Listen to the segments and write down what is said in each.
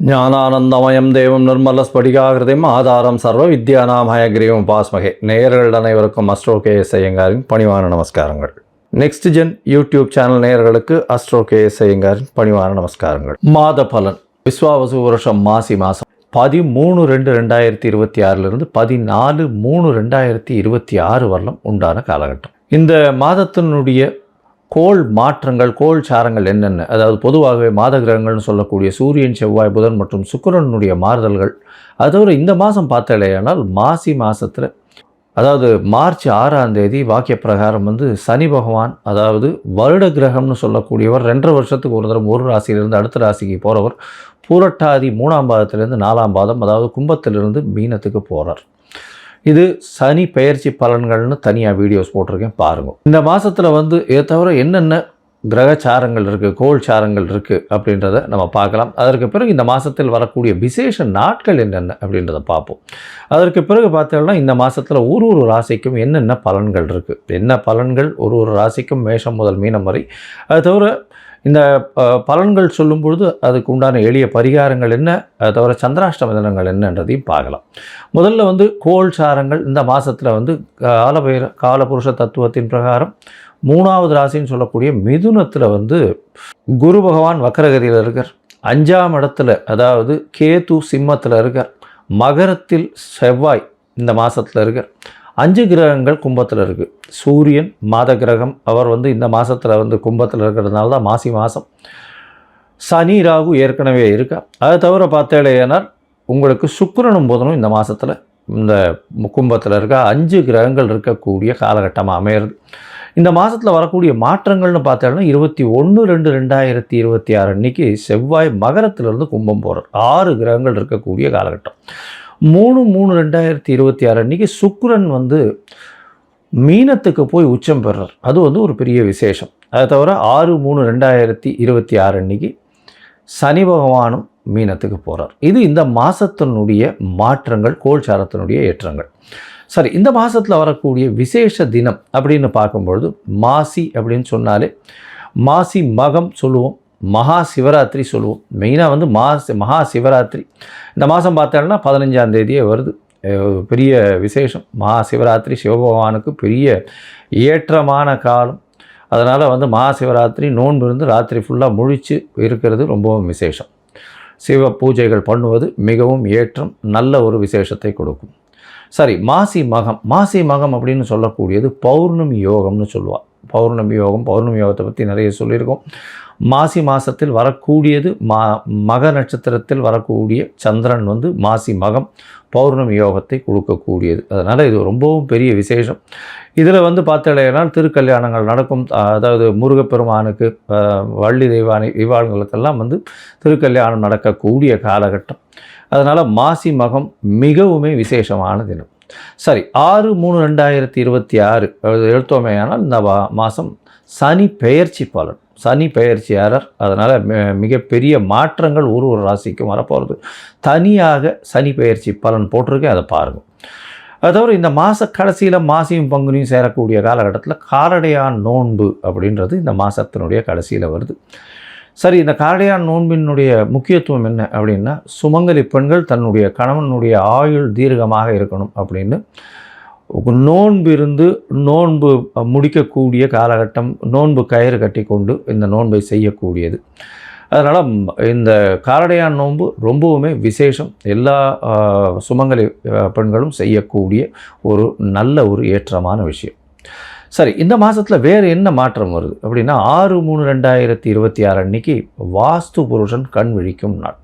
ஞானானந்தமயம் தேவம் நிர்மலஸ்படிகாகிருதிம் ஆதாரம் சர்வ வித்யானாம் ஹயக்ரீவம் பாஸ்மகே. நேயர்கள் அனைவருக்கும் அஸ்ட்ரோ கேஎஸ் ஐயங்காரின் பணிவான நமஸ்காரங்கள். நெக்ஸ்ட் ஜென் யூடியூப் சேனல் நேயர்களுக்கு அஸ்ட்ரோ கேஎஸ் ஐயங்காரின் பணிவான நமஸ்காரங்கள். மாத பலன் விஸ்வாவசு வருஷம் மாசி மாதம் 13/2/2026 14/3/2026 வரலும் உண்டான காலகட்டம். இந்த மாதத்தினுடைய கோள் மாற்றங்கள், கோள் சாரங்கள் என்னென்ன, அதாவது பொதுவாகவே மாத கிரகங்கள்னு சொல்லக்கூடிய சூரியன், செவ்வாய், புதன் மற்றும் சுக்கிரனுடைய மாறுதல்கள். அதோடு இந்த மாதம் பார்த்தாலேயானால் மாசி மாதத்தில், அதாவது மார்ச் 6ஆம் தேதி வாக்கிய பிரகாரம் சனி பகவான், அதாவது வருட கிரகம்னு சொல்லக்கூடியவர் 2.5 வருஷத்துக்கு ஒரு தரம் ஒரு ராசியிலிருந்து அடுத்த ராசிக்கு போகிறவர் பூரட்டாதி 3ஆம் பாதத்திலிருந்து 4ஆம் பாதம், அதாவது கும்பத்திலிருந்து மீனத்துக்கு போகிறார். இது சனி பெயர்ச்சி பலன்கள்னு தனியாக வீடியோஸ் போட்டிருக்கேன், பாருங்கள். இந்த மாதத்தில் இதை தவிர என்னென்ன கிரகச்சாரங்கள் இருக்குது, கோள் சாரங்கள் இருக்குது அப்படின்றத நம்ம பார்க்கலாம். அதற்கு பிறகு இந்த மாதத்தில் வரக்கூடிய விசேஷ நாட்கள் என்னென்ன அப்படின்றத பார்ப்போம். அதற்கு பிறகு பார்த்தோம்னா இந்த மாதத்தில் ஒரு ராசிக்கும் என்னென்ன பலன்கள் இருக்குது, என்ன பலன்கள் ஒரு ராசிக்கும் மேஷம் முதல் மீனம் வரை. அது தவிர இந்த பலன்கள் சொல்லும் பொழுது அதுக்கு உண்டான எளிய பரிகாரங்கள் என்ன, அதை தவிர சந்திராஷ்டம தினங்கள் என்னன்றதையும் பார்க்கலாம். முதல்ல கோள் சாரங்கள் இந்த மாதத்தில் காலபுருஷ தத்துவத்தின் பிரகாரம் 3ஆவது ராசின்னு சொல்லக்கூடிய மிதுனத்தில் குரு பகவான் வக்கரகதியில் இருக்கார். 5ஆம் இடத்துல அதாவது கேது சிம்மத்தில் இருக்கார். மகரத்தில் செவ்வாய் இந்த மாதத்தில் இருக்கார். 5 கிரகங்கள் கும்பத்தில் இருக்குது. சூரியன் மாத கிரகம், அவர் இந்த மாதத்தில் கும்பத்தில் இருக்கிறதுனால தான் மாசி மாதம். சனி ராகு ஏற்கனவே இருக்கா. அதை தவிர பார்த்தேனால் உங்களுக்கு சுக்கிரனும் புதனும் இந்த மாதத்தில் இந்த கும்பத்தில் இருக்க 5 கிரகங்கள் இருக்கக்கூடிய காலகட்டமாக அமையிறது. இந்த மாதத்தில் வரக்கூடிய மாற்றங்கள்னு பார்த்தோம்னா 21/2/2026 அன்றைக்கி செவ்வாய் மகரத்திலிருந்து கும்பம் போகிறார். 6 கிரகங்கள் இருக்கக்கூடிய காலகட்டம். 3/3/2026 அன்றைக்கி சுக்கிரன் மீனத்துக்கு போய் உச்சம் பெறுறார். அது ஒரு பெரிய விசேஷம். அதை தவிர 6/3/2026 அன்றைக்கி சனி பகவானும் மீனத்துக்கு போகிறார். இது இந்த மாதத்தினுடைய மாற்றங்கள், கோள்சாரத்தினுடைய ஏற்றங்கள். சரி, இந்த மாதத்தில் வரக்கூடிய விசேஷ தினம் அப்படின்னு பார்க்கும்பொழுது மாசி அப்படின்னு சொன்னாலே மாசி மகம் சொல்லுவோம், மகா சிவராத்திரி சொல்லுவோம். மெயினாக மகா சிவராத்திரி இந்த மாதம் பார்த்தோம்னா 15ஆம் தேதியே வருது. பெரிய விசேஷம். மகா சிவராத்திரி சிவபகவானுக்கு பெரிய ஏற்றமான காலம். அதனால் மகா சிவராத்திரி நோன்பு இருந்து ராத்திரி ஃபுல்லாக முழித்து இருக்கிறது ரொம்பவும் விசேஷம். சிவ பூஜைகள் பண்ணுவது மிகவும் ஏற்றம், நல்ல ஒரு விசேஷத்தை கொடுக்கும். சரி, மாசி மகம் அப்படின்னு சொல்லக்கூடியது பௌர்ணமி யோகம்னு சொல்லுவாள். பௌர்ணமி யோகத்தை பற்றி நிறைய சொல்லியிருக்கோம். மாசி மாதத்தில் வரக்கூடியது மக நட்சத்திரத்தில் வரக்கூடிய சந்திரன் மாசி மகம் பௌர்ணமி யோகத்தை கொடுக்கக்கூடியது. அதனால் இது ரொம்பவும் பெரிய விசேஷம். இதில் பார்த்தேனால் திருக்கல்யாணங்கள் நடக்கும். அதாவது முருகப்பெருமானுக்கு, வள்ளி தெய்வானை இவாளுங்களுக்கெல்லாம் திருக்கல்யாணம் நடக்கக்கூடிய காலகட்டம். அதனால் மாசி மகம் மிகவுமே விசேஷமான தினம். சரி, 6/3/2026 எடுத்தோமேயானால் இந்த மாதம் சனி பெயர்ச்சி பலன். சனி பெயர்ச்சியாளர். அதனால் மிகப்பெரிய மாற்றங்கள் ஒரு ராசிக்கும் வரப்போகிறது. தனியாக சனி பெயர்ச்சி பலன் போட்டிருக்கேன், அதை பாருங்கள். அது தவிர இந்த மாத கடைசியில் மாசியும் பங்குனியும் சேரக்கூடிய காலகட்டத்தில் காரடையான் நோன்பு அப்படின்றது இந்த மாதத்தினுடைய கடைசியில் வருது. சரி, இந்த காரடையான் நோன்பினுடைய முக்கியத்துவம் என்ன அப்படின்னா, சுமங்கலி பெண்கள் தன்னுடைய கணவனுடைய ஆயுள் தீர்க்கமாக இருக்கணும் அப்படின்னு நோன்பு முடிக்கக்கூடிய காலகட்டம். நோன்பு கயிறு கட்டி கொண்டு இந்த நோன்பை செய்யக்கூடியது. அதனால் இந்த காரடையான் நோன்பு ரொம்பவுமே விசேஷம். எல்லா சுமங்கலி பெண்களும் செய்யக்கூடிய ஒரு நல்ல ஒரு ஏற்றமான விஷயம். சரி, இந்த மாதத்தில் வேறு என்ன மாற்றம் வருது அப்படின்னா 6/3/2026 அன்றைக்கி வாஸ்து புருஷன் கண் விழிக்கும் நாள்.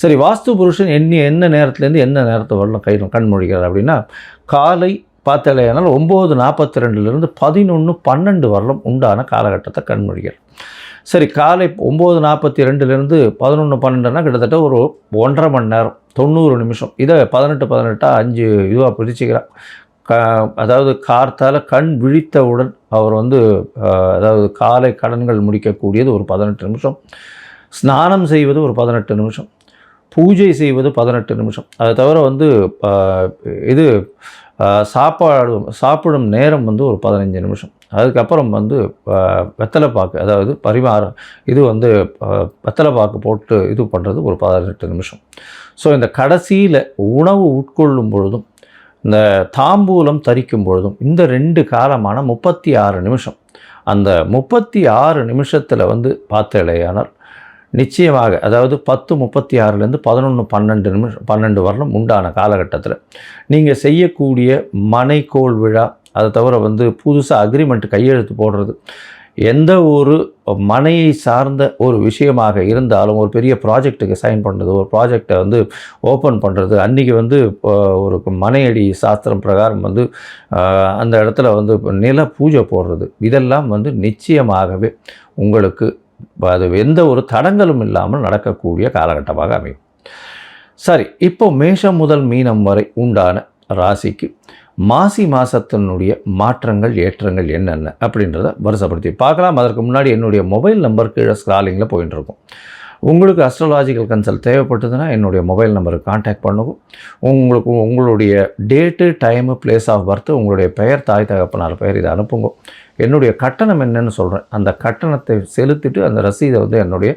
சரி, வாஸ்து புருஷன் என்ன நேரத்துலேருந்து என்ன நேரத்தை வரலாம் கண் முழிக்கிறார் அப்படின்னா, காலை பார்த்தாலேனால் 9:42 11:12 வரலும் உண்டான காலகட்டத்தை கண்மொழிகள். சரி, காலை 9:42 11:12 கிட்டத்தட்ட ஒரு 1.5 மணி நேரம் 90 நிமிஷம். இதை 18 5 இதுவாக பிரிச்சுக்கிறார். அதாவது கார்த்தால் கண் விழித்தவுடன் அவர் அதாவது காலை கடன்கள் முடிக்கக்கூடியது ஒரு 18 நிமிஷம், ஸ்நானம் செய்வது ஒரு 18 நிமிஷம், பூஜை செய்வது 18 நிமிஷம். அதை தவிர இது சாப்பிடும் நேரம் ஒரு 15 நிமிஷம். அதுக்கப்புறம் வந்து வெத்தலைப்பாக்கு, அதாவது பரிமாறம், இது வந்து வெத்தலைப்பாக்கு போட்டு இது பண்ணுறது ஒரு 18 நிமிஷம். ஸோ இந்த கடைசியில் உணவு உட்கொள்ளும் பொழுதும் இந்த தாம்பூலம் தரிக்கும் பொழுதும் இந்த 2 காலமான 36 நிமிஷம், அந்த 36 நிமிஷத்தில் வந்து பார்த்தேலையானால் நிச்சயமாக, அதாவது 10:36லேருந்து 11:12 நிமிஷம் 12 வருடம் உண்டான காலகட்டத்தில் நீங்கள் செய்யக்கூடிய மனைக்கோள் விழா, அதை தவிர வந்து புதுசாக அக்ரிமெண்ட் கையெழுத்து போடுறது, எந்த ஒரு மனையை சார்ந்த ஒரு விஷயமாக இருந்தாலும், ஒரு பெரிய ப்ராஜெக்ட்டுக்கு சைன் பண்ணுறது, ஒரு ப்ராஜெக்டை வந்து ஓப்பன் பண்ணுறது, அன்றைக்கி வந்து ஒரு மனையடி சாஸ்திரம் பிரகாரம் வந்து அந்த இடத்துல வந்து நில பூஜை போடுறது, இதெல்லாம் வந்து நிச்சயமாகவே உங்களுக்கு அது எந்த ஒரு தடங்களும் இல்லாமல் நடக்கக்கூடிய காலகட்டமாக அமையும். சரி, இப்போ மேஷம் முதல் மீனம் வரை உண்டான ராசிக்கு மாசி மாதத்தினுடைய மாற்றங்கள் ஏற்றங்கள் என்னென்ன அப்படின்றத வரிசைப்படுத்தி பார்க்கலாம். அதற்கு முன்னாடி என்னுடைய மொபைல் நம்பர் கீழே ஸ்க்ராலிங்கில் போயிட்டு இருக்கும். உங்களுக்கு அஸ்ட்ராலாஜிக்கல் கன்சல்ட் தேவைப்பட்டதுன்னா என்னுடைய மொபைல் நம்பருக்கு கான்டாக்ட் பண்ணுங்க. உங்களுக்கு உங்களுடைய date, time, place of birth, உங்களுடைய பெயர், தாய் தகப்பனார் பெயர், இதை அனுப்புங்க. என்னுடைய கட்டணம் என்னன்னு சொல்கிறேன், அந்த கட்டணத்தை செலுத்திட்டு அந்த ரசீதை வந்து என்னுடைய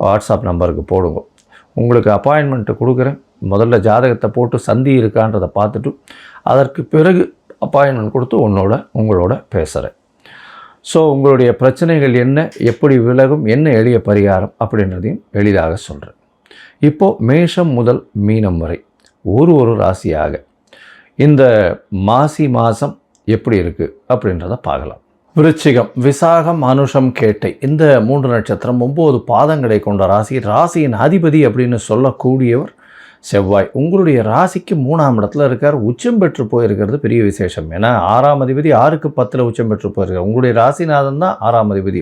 வாட்ஸ்அப் நம்பருக்கு போடுங்க. உங்களுக்கு அப்பாயின்மெண்ட்டு கொடுக்குறேன். முதல்ல ஜாதகத்தை போட்டு சந்தி இருக்கான்றதை பார்த்துட்டு அதற்கு பிறகு அப்பாயின்மெண்ட் கொடுத்து உங்களோட பேசுகிறேன். ஸோ உங்களுடைய பிரச்சனைகள் என்ன, எப்படி விலகும், என்ன எளிய பரிகாரம் அப்படின்றதையும் எளிதாக சொல்கிறேன். இப்போது மேஷம் முதல் மீனம் வரை ஒரு ராசியாக இந்த மாசி மாதம் எப்படி இருக்குது அப்படின்றத பார்க்கலாம். விருச்சிகம், விசாகம், அனுஷம், கேட்டை, இந்த 3 நட்சத்திரம் 9 பாதங்களை கொண்ட ராசி. ராசியின் அதிபதி அப்படின்னு சொல்லக்கூடியவர் செவ்வாய். உங்களுடைய ராசிக்கு 3ஆம் இடத்துல இருக்கார். உச்சம் பெற்று போயிருக்கிறது பெரிய விசேஷம். ஏன்னா 6ஆம் அதிபதி 6க்கு 10 உச்சம் பெற்று போயிருக்கார். உங்களுடைய ராசிநாதன் தான் 6ஆம் அதிபதி.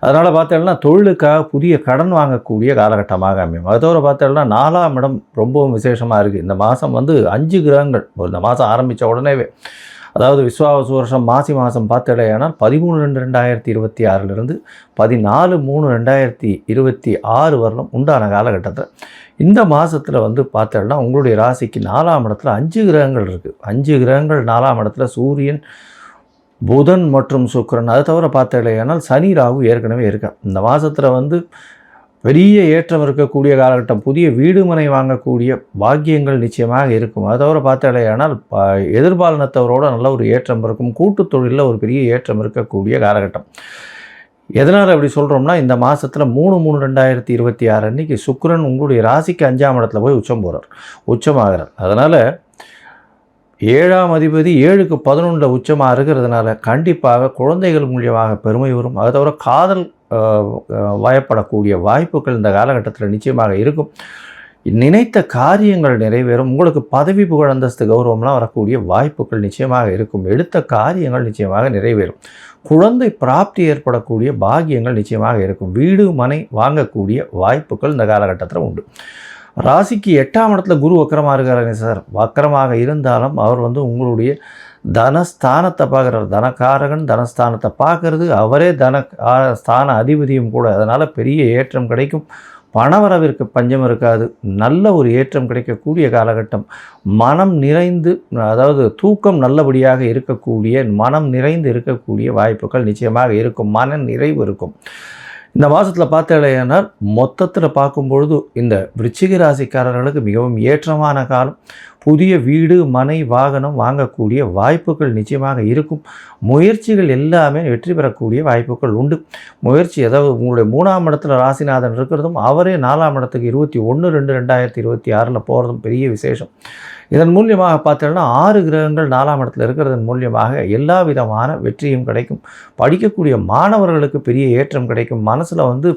அதனால் பார்த்தோம்னா தொழிலுக்காக புதிய கடன் வாங்கக்கூடிய காலகட்டமாக அமையும். அது தவிர பார்த்தோம்னா 4ஆம் இடம் ரொம்பவும் விசேஷமாக இருக்குது. இந்த மாதம் வந்து 5 கிரகங்கள் இந்த மாதம் ஆரம்பித்த உடனேவே, அதாவது விஸ்வாவசு வருஷம் மாசி மாதம் பார்த்தடையானால் 13/2/2026 14/3/2026 வரலும் உண்டான காலகட்டத்தில் இந்த மாதத்தில் வந்து பார்த்தோம்னா உங்களுடைய ராசிக்கு 4ஆம் இடத்துல 5 கிரகங்கள் இருக்குது. 5 கிரகங்கள் 4ஆம் இடத்துல சூரியன், புதன் மற்றும் சுக்கிரன். அது தவிர பார்த்தடையானால் சனி, ராகு ஏற்கனவே இருக்கா. இந்த மாதத்தில் வந்து பெரிய ஏற்றம் இருக்கக்கூடிய காலகட்டம். புதிய வீடு மனை வாங்கக்கூடிய பாக்கியங்கள் நிச்சயமாக இருக்கும். அது தவிர பார்த்தடையானால் எதிர்பாலினத்தவரோட நல்ல ஒரு ஏற்றம் இருக்கும். கூட்டு தொழிலில் ஒரு பெரிய ஏற்றம் இருக்கக்கூடிய காலகட்டம். எதனால் அப்படி சொல்கிறோம்னா, இந்த மாதத்தில் 3/3/2026 அன்றைக்கி சுக்கிரன் உங்களுடைய ராசிக்கு 5ஆம் இடத்துல போய் உச்சமாகிறார். அதனால் 7ஆம் அதிபதி 7க்கு 11 உச்சமாக இருக்கிறதுனால கண்டிப்பாக குழந்தைகள் மூலியமாக பெருமை வரும். அது தவிர காதல் வயப்படக்கூடிய வாய்ப்புகள் இந்த காலகட்டத்தில் நிச்சயமாக இருக்கும். நினைத்த காரியங்கள் நிறைவேறும். உங்களுக்கு பதவி, புகழ், அந்தஸ்து, கௌரவம்லாம் வரக்கூடிய வாய்ப்புகள் நிச்சயமாக இருக்கும். எடுத்த காரியங்கள் நிச்சயமாக நிறைவேறும். குழந்தை பிராப்தி ஏற்படக்கூடிய பாக்கியங்கள் நிச்சயமாக இருக்கும். வீடு மனை வாங்கக்கூடிய வாய்ப்புகள் இந்த காலகட்டத்தில் உண்டு. ராசிக்கு 8ஆம் இடத்துல குரு வக்கரமாக இருக்காருங்க சார். வக்கரமாக இருந்தாலும் அவர் வந்து உங்களுடைய தனஸ்தானத்தை பார்க்குறார். தனக்காரகன் தனஸ்தானத்தை பார்க்கறது, அவரே ஸ்தான அதிபதியும் கூட. அதனால் பெரிய ஏற்றம் கிடைக்கும். பணவரவிற்கு பஞ்சம் இருக்காது. நல்ல ஒரு ஏற்றம் கிடைக்கக்கூடிய காலகட்டம். மனம் நிறைந்து, அதாவது தூக்கம் நல்லபடியாக இருக்கக்கூடிய, மனம் நிறைந்து இருக்கக்கூடிய வாய்ப்புகள் நிச்சயமாக இருக்கும். மன நிறைவு இருக்கும். இந்த மாதத்தில் பார்த்தேனால் மொத்தத்தில் பார்க்கும்பொழுது இந்த விருச்சிக ராசிக்காரர்களுக்கு மிகவும் ஏற்றமான காலம். புதிய வீடு மனை வாகனம் வாங்கக்கூடிய வாய்ப்புகள் நிச்சயமாக இருக்கும். முயற்சிகள் எல்லாமே வெற்றி பெறக்கூடிய வாய்ப்புகள் உண்டு. முயற்சி, அதாவது உங்களுடைய 3ஆம் இடத்துல ராசிநாதன் இருக்கிறதும் அவரே 4ஆம் இடத்துக்கு 21/2/2026 போகிறதும் பெரிய விசேஷம். இதன் மூலியமாக பார்த்தோம்னா 6 கிரகங்கள் 4ஆம் இடத்துல இருக்கிறதன் மூலியமாக எல்லா விதமான வெற்றியும் கிடைக்கும். படிக்கக்கூடிய மாணவர்களுக்கு பெரிய ஏற்றம் கிடைக்கும். மனசில் வந்து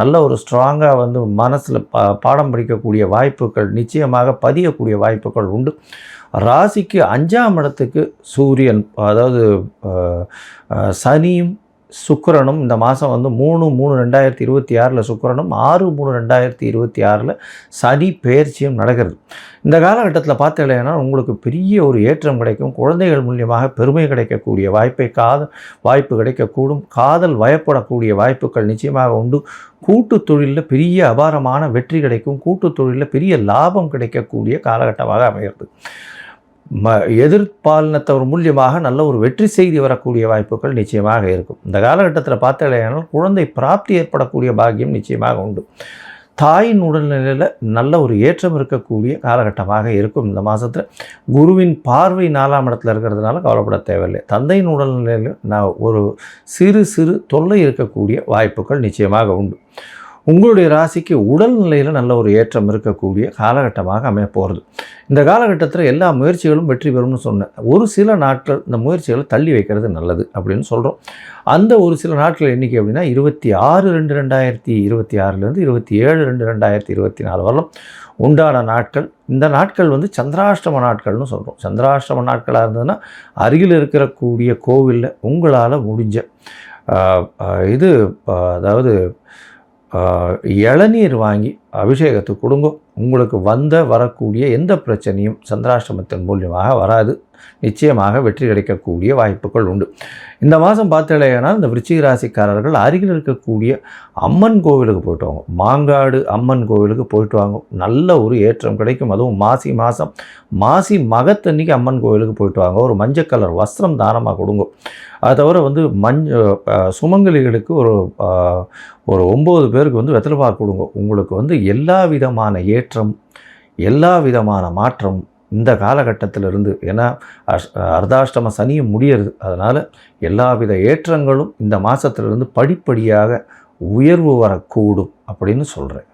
நல்ல ஒரு ஸ்ட்ராங்காக வந்து மனசில் பாடம் படிக்கக்கூடிய வாய்ப்புகள் நிச்சயமாக பதியக்கூடிய வாய்ப்புகள் உண்டு. ராசிக்கு 5ஆம் இடத்துக்கு சூரியன், அதாவது சனியும் சுக்கிரனும் இந்த மாதம் வந்து 3/3/2026 சுக்கிரனும் 6/3/2026 சனி பெயர்ச்சியும் நடக்கிறது. இந்த காலகட்டத்தில் பார்த்தீங்கன்னா உங்களுக்கு பெரிய ஒரு ஏற்றம் கிடைக்கும். குழந்தைகள் மூலியமாக பெருமை கிடைக்கக்கூடிய வாய்ப்பு கிடைக்கக்கூடும். காதல் வயப்படக்கூடிய வாய்ப்புகள் நிச்சயமாக உண்டு. கூட்டு தொழிலில் பெரிய அபாரமான வெற்றி கிடைக்கும். கூட்டு தொழிலில் பெரிய லாபம் கிடைக்கக்கூடிய காலகட்டமாக அமைகிறது. எதிர்பாலினத்தவர் மூலியமாக நல்ல ஒரு வெற்றி செய்தி வரக்கூடிய வாய்ப்புகள் நிச்சயமாக இருக்கும். இந்த காலகட்டத்தில் பார்த்தாலேயானால் குழந்தை பிராப்தி ஏற்படக்கூடிய பாக்கியம் நிச்சயமாக உண்டு. தாயின் உடல்நிலையில் நல்ல ஒரு ஏற்றம் இருக்கக்கூடிய காலகட்டமாக இருக்கும். இந்த மாதத்தில் குருவின் பார்வை 4ஆம் இடத்துல இருக்கிறதுனால கவலைப்பட தேவையில்லை. தந்தையின் உடல்நிலையில் ஒரு சிறு தொல்லை இருக்கக்கூடிய வாய்ப்புகள் நிச்சயமாக உண்டு. உங்களுடைய ராசிக்கு உடல்நிலையில் நல்ல ஒரு ஏற்றம் இருக்கக்கூடிய காலகட்டமாக அமைய போகிறது. இந்த காலகட்டத்தில் எல்லா முயற்சிகளும் வெற்றி பெறும்னு சொன்னேன். ஒரு சில நாட்கள் இந்த முயற்சிகளை தள்ளி வைக்கிறது நல்லது அப்படின்னு சொல்கிறோம். அந்த ஒரு சில நாட்கள் எண்ணிக்கை அப்படின்னா 26/2/2026 27/2/2024 வரலாம் உண்டான நாட்கள். இந்த நாட்கள் சந்திராஷ்டம நாட்கள்னு சொல்கிறோம். சந்திராஷ்டம நாட்களாக இருந்ததுன்னா அருகில் இருக்கக்கூடிய கோவிலில் உங்களால் முடிஞ்ச அதாவது இளநீர் வாங்கி அபிஷேகத்துக்கு கொடுங்க. உங்களுக்கு வரக்கூடிய எந்த பிரச்சனையும் சந்திராஷ்டமத்தின் மூலியமாக வராது. நிச்சயமாக வெற்றி கிடைக்கக்கூடிய வாய்ப்புகள் உண்டு. இந்த மாதம் பார்த்தீங்கன்னா இந்த விருச்சிக ராசிக்காரர்கள் அருகில் இருக்கக்கூடிய அம்மன் கோவிலுக்கு போயிட்டு வாங்க. மாங்காடு அம்மன் கோவிலுக்கு போயிட்டு வாங்க. நல்ல ஒரு ஏற்றம் கிடைக்கும். அதுவும் மாசி மகத்தன்னைக்கு அம்மன் கோவிலுக்கு போயிட்டு வாங்க. ஒரு மஞ்சள் கலர் வஸ்திரம் தானமாக கொடுங்க. அது தவிர சுமங்கலிகளுக்கு ஒரு 9 பேருக்கு வெத்தலைப்பாக்கு கொடுங்க. உங்களுக்கு எல்லா விதமான ஏற்றம், எல்லா விதமான மாற்றம் இந்த காலகட்டத்திலிருந்து, ஏன்னா அர்த்தாஷ்டம சனியும் முடியறது. அதனால் எல்லாவித ஏற்றங்களும் இந்த மாதத்திலிருந்து படிப்படியாக உயர்வு வரக்கூடும் அப்படின்னு சொல்கிறேன்.